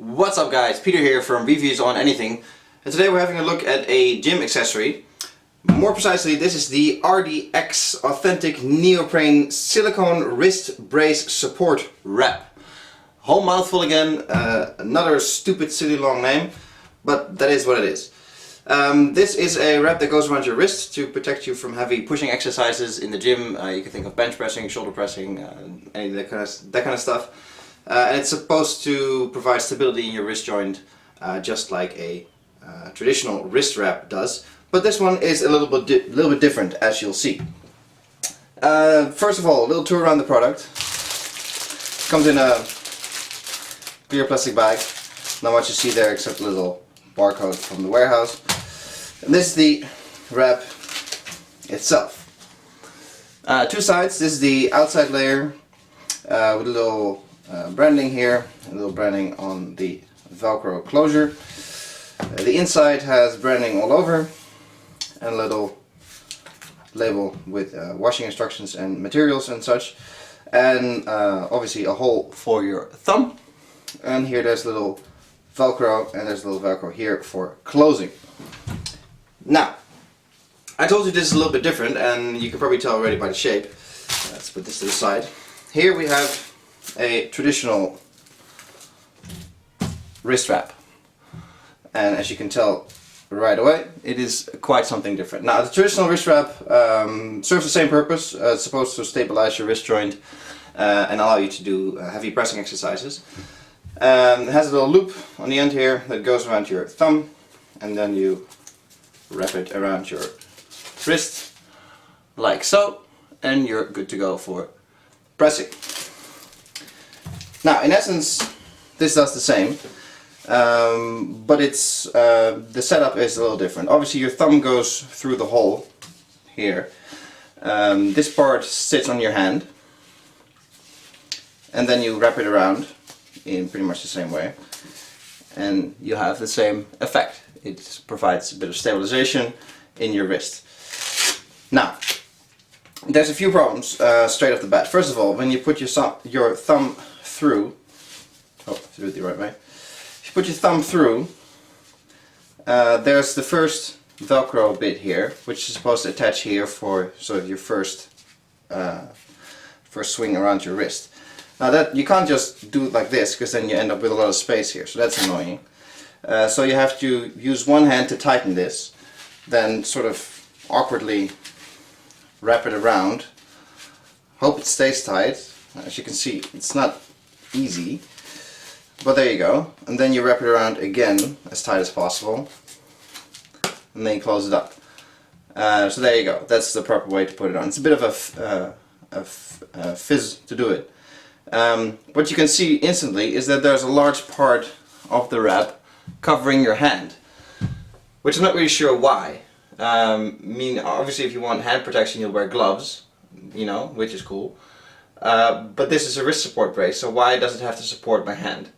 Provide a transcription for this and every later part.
What's up guys, Peter here from Reviews on Anything, and today we're having a look at a gym accessory. More precisely, this is the RDX Authentic Neoprene Silicone Wrist Brace Support Wrap. Whole mouthful again, another stupid silly long name, but that is what it is. This is a wrap that goes around your wrist to protect you from heavy pushing exercises in the gym. You can think of bench pressing, shoulder pressing, any of that kind of stuff. And it's supposed to provide stability in your wrist joint, just like a traditional wrist wrap does. But this one is a little bit different, as you'll see. First of all, a little tour around the product. Comes in a clear plastic bag. Not much you see there except a little barcode from the warehouse. And this is the wrap itself. Two sides. This is the outside layer with a little branding here, a little branding on the Velcro closure. The inside has branding all over and a little label with washing instructions and materials and such, and obviously a hole for your thumb. And here there's a little Velcro, and there's a little Velcro here for closing. Now, I told you this is a little bit different, and you can probably tell already by the shape. Let's put this to the side. Here we have a traditional wrist wrap, and as you can tell right away, it is quite something different. Now, the traditional wrist wrap serves the same purpose. It's supposed to stabilize your wrist joint and allow you to do heavy pressing exercises. It has a little loop on the end here that goes around your thumb, and then you wrap it around your wrist like so, and you're good to go for pressing. Now, in essence, this does the same, but it's the setup is a little different. Obviously, your thumb goes through the hole here. This part sits on your hand, and then you wrap it around in pretty much the same way, and you have the same effect. It provides a bit of stabilization in your wrist. Now, there's a few problems straight off the bat. First of all, when you put your thumb through, do it the right way. If you put your thumb through, there's the first Velcro bit here, which is supposed to attach here for sort of your first swing around your wrist. Now that you can't just do it like this, because then you end up with a lot of space here, so that's annoying. So you have to use one hand to tighten this, then sort of awkwardly wrap it around. Hope it stays tight. As you can see, it's not easy, but there you go. And then you wrap it around again as tight as possible, and then you close it up. So there you go. That's the proper way to put it on. It's a bit of a fizz to do it. What you can see instantly is that there's a large part of the wrap covering your hand, which I'm not really sure why. I mean, obviously if you want hand protection you'll wear gloves, you know, which is cool. But this is a wrist support brace, so why does it have to support my hand?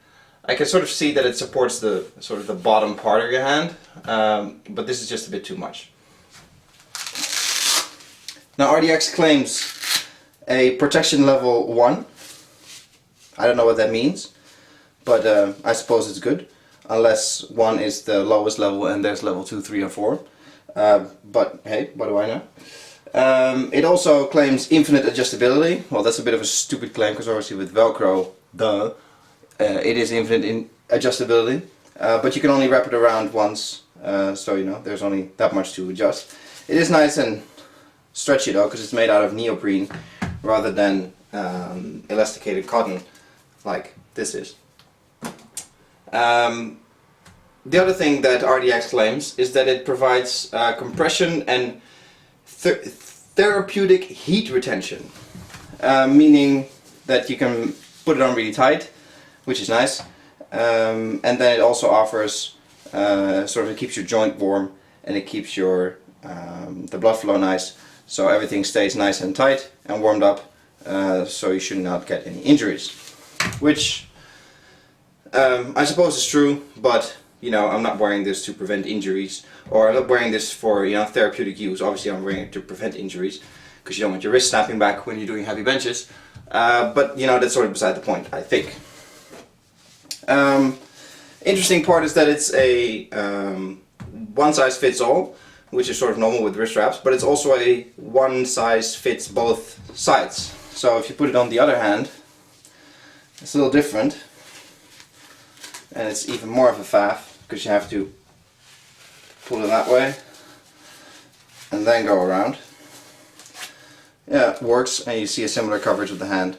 I can sort of see that it supports the sort of the bottom part of your hand, but this is just a bit too much. Now, RDX claims a protection level 1. I don't know what that means, but I suppose it's good, unless 1 is the lowest level and there's level 2, 3 and 4. But hey, what do I know? It also claims infinite adjustability. Well, that's a bit of a stupid claim, because obviously with Velcro, it is infinite in adjustability. But you can only wrap it around once, so you know, there's only that much to adjust. It is nice and stretchy though, because it's made out of neoprene rather than elasticated cotton like this is. The other thing that RDX claims is that it provides compression and therapeutic heat retention, meaning that you can put it on really tight, which is nice, and then it also offers sort of, it keeps your joint warm, and it keeps your the blood flow nice, so everything stays nice and tight and warmed up, so you should not get any injuries, which I suppose is true, but you know, I'm not wearing this to prevent injuries, or I'm not wearing this for, you know, therapeutic use. Obviously I'm wearing it to prevent injuries, because you don't want your wrist snapping back when you're doing heavy benches, but you know, that's sort of beside the point, I think. Interesting part is that it's a one size fits all, which is sort of normal with wrist wraps, but it's also a one size fits both sides. So if you put it on the other hand, it's a little different, and it's even more of a faff because you have to pull it that way and then go around. Yeah, it works, and you see a similar coverage of the hand,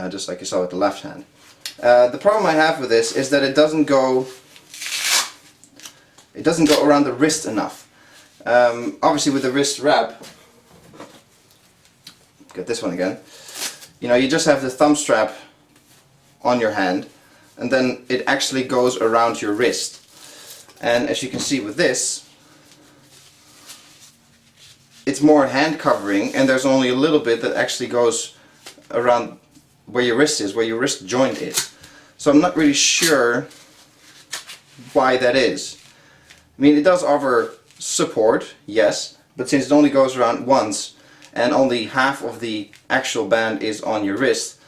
just like you saw with the left hand. The problem I have with this is that it doesn't go around the wrist enough. Obviously with the wrist wrap, get this one again, you know, you just have the thumb strap on your hand, and then it actually goes around your wrist. And as you can see with this, it's more hand covering, and there's only a little bit that actually goes around where your wrist is, where your wrist joint is. So I'm not really sure why that is. I mean, it does offer support, yes, but since it only goes around once and only half of the actual band is on your wrist,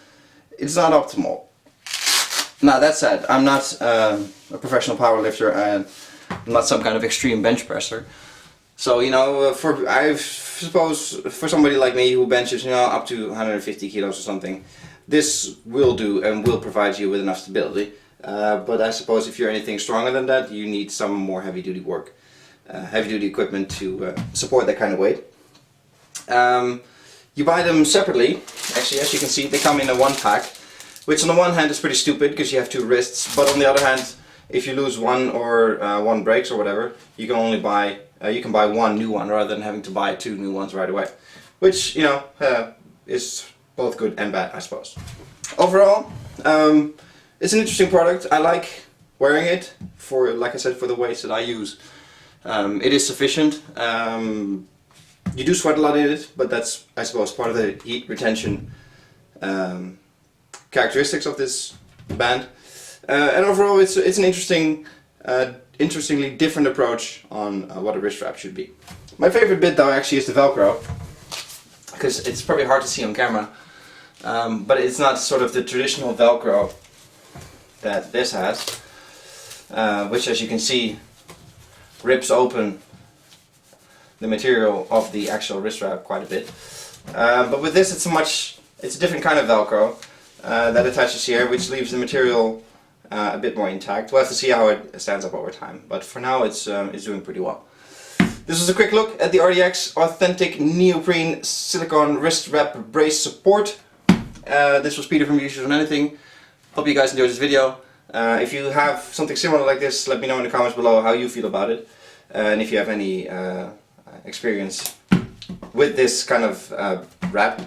it's not optimal. Now that said, I'm not a professional powerlifter, and I'm not some kind of extreme bench presser. So, you know, I suppose for somebody like me who benches, you know, up to 150 kilos or something, this will do and will provide you with enough stability. But I suppose if you're anything stronger than that, you need some more heavy-duty work, heavy-duty equipment to support that kind of weight. You buy them separately. Actually, as you can see, they come in a one pack, which on the one hand is pretty stupid because you have two wrists, but on the other hand, if you lose one or one breaks or whatever, you can only buy one new one rather than having to buy two new ones right away, which, you know, is both good and bad, I suppose. Overall, it's an interesting product. I like wearing it for, like I said, for the weights that I use. It is sufficient. You do sweat a lot in it, but that's, I suppose, part of the heat retention characteristics of this band. And overall, it's an interestingly different approach on what a wrist wrap should be. My favorite bit, though, actually is the Velcro, because it's probably hard to see on camera, but it's not sort of the traditional Velcro that this has, which, as you can see, rips open the material of the actual wrist wrap quite a bit. But with this, it's a different kind of Velcro that attaches here, which leaves the material a bit more intact. We'll have to see how it stands up over time, but for now it's doing pretty well. This was a quick look at the RDX Authentic Neoprene Silicone Wrist Wrap Brace Support. This was Peter from Reviews on Anything. Hope you guys enjoyed this video. If you have something similar like this, let me know in the comments below how you feel about it, and if you have any experience with this kind of wrap.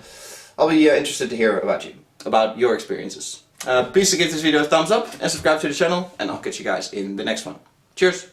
I'll be interested to hear about your experiences. Please give this video a thumbs up and subscribe to the channel, and I'll catch you guys in the next one. Cheers!